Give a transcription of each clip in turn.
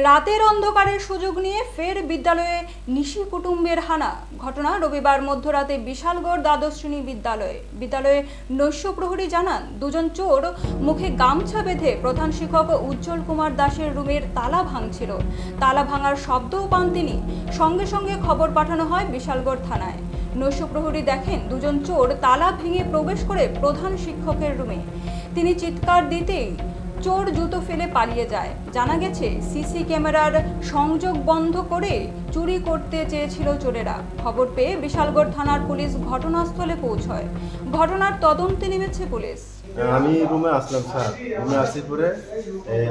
রাতের অন্ধকারের সুযোগ নিয়ে ফের বিদ্যালয়ে নিশি কুটুম্বের হানা। ঘটনা রবিবার মধ্যরাতে বিশালগড় দ্বাদশ শ্রেণী বিদ্যালয়ে নৈশ প্রহরী জানান, দুজন চোর মুখে গামছা বেঁধে প্রধান শিক্ষক উজ্জ্বল কুমার দাসের রুমের তালা ভাঙছিল। তালা ভাঙার শব্দও পান তিনি। সঙ্গে সঙ্গে খবর পাঠানো হয় বিশালগড় থানায়। নৈশ প্রহরী দেখেন দুজন চোর তালা ভেঙে প্রবেশ করে প্রধান শিক্ষকের রুমে। তিনি চিৎকার দিতেই চোর জুতো ফেলে পালিয়ে যায়। জানা গেছে, সিসি ক্যামেরার সংযোগ বন্ধ করে চুরি করতে চেয়েছিল চোরেরা। খবর পেয়ে বিশালগড় থানার পুলিশ ঘটনাস্থলে পৌঁছয়। ঘটনার তদন্তে নেমেছে পুলিশ। আমি রুমে আসলাম স্যার, রুমে আসি পরে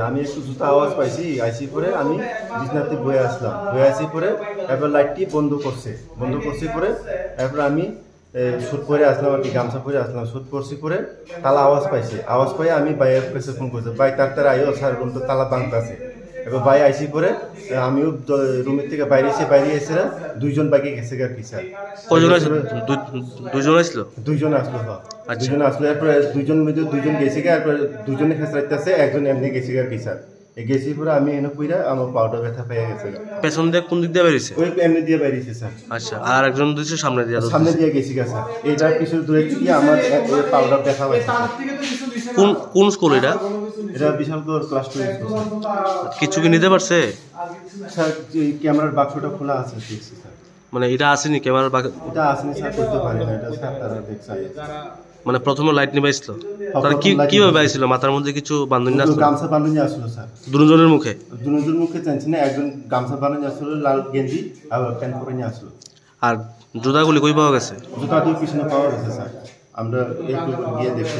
আমি একটু জুতো আওয়াজ পাইছি, আইসি পরে আমি বিছনাতে বয়ে আসলাম, বয়ে আসি পরে এরপর লাইটটি বন্ধ করছি পরে এরপর আমি সুট পরে আসলাম আর কি, গামছা পরে আসলাম, সুট পরছি পরে তালা আওয়াজ পাই আমি বাইরের কাছে ফোন করছি, বাই তার আইও স্যার রুম তো তালা ভাঙতে আছে। এবার বাই আইসি পরে আমিও রুমের থেকে বাইরে এসে দুইজন বাইকে গেছে আর কি স্যার। দুইজন আসলো এরপরে দুইজন গেছে এরপরে দুজনে খেসরাইতেছে, একজন এমনি গেছে আর কি স্যার। গেছি পরে আমি এনে কইরা আমার পাউডার ব্যথা পেয়ে গেছে। পেছন দিয়ে কোন দিক দিয়ে বেরিয়েছে? ওই এমনি দিয়ে বেরিয়েছে স্যার। আচ্ছা, আর একজন দিছে সামনে দিয়ে গেছি স্যার। এইটা কিছু দূরে থেকে আমার পাউডার ব্যথা হয়েছে। কোন স্কুল এটা? এটা বিশালগড় ক্লাস 2 স্কুল। কিছু কি নিতে পারছে স্যার? ক্যামেরার বাক্সটা খোলা আছে দেখছি স্যার। মানে এটা আসেনি ক্যামেরার বাক্স? এটা আসেনি স্যার, করতে পারি না এটা স্যার, তারা দেখছে। মানে প্রথমে লাইট নিবাইছিল, তার কিভাবে বাইছিল? মাথার মধ্যে কিছু বাঁধনি আসলো? গামছা বাঁধনি আসলো স্যার। দুজনের মুখে জানছি না, একজন গামছা বাঁধনি আসলো, লাল গেঞ্জি আর প্যান্ট পরে নিয়ে আসলো। আর জুতাগুলি কই পাওয়া গেছে? জুতাটি পিছনে পাওয়া গেছে স্যার, আমরা একটু গিয়ে দেখতে